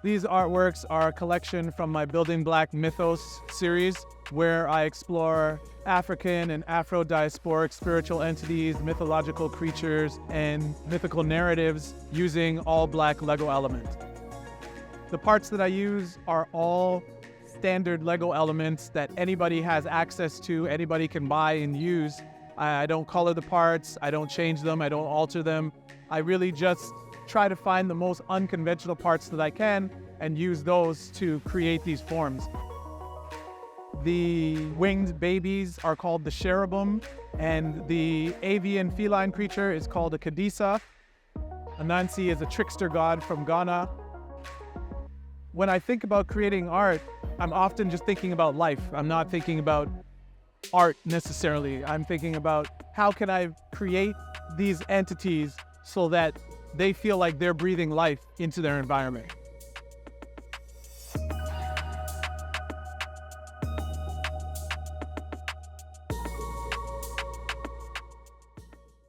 These artworks are a collection from my Building Black Mythos series, where I explore African and Afro-diasporic spiritual entities, mythological creatures, and mythical narratives using all black Lego elements. The parts that I use are all standard Lego elements that anybody has access to, anybody can buy and use. I don't color the parts, I don't change them, I don't alter them. I really just try to find the most unconventional parts that I can and use those to create these forms. The winged babies are called the cherubim, and the avian feline creature is called a Kadeesa. Ananse is a trickster god from Ghana. When I think about creating art, I'm often just thinking about life. I'm not thinking about art necessarily. I'm thinking about how can I create these entities so that they feel like they're breathing life into their environment.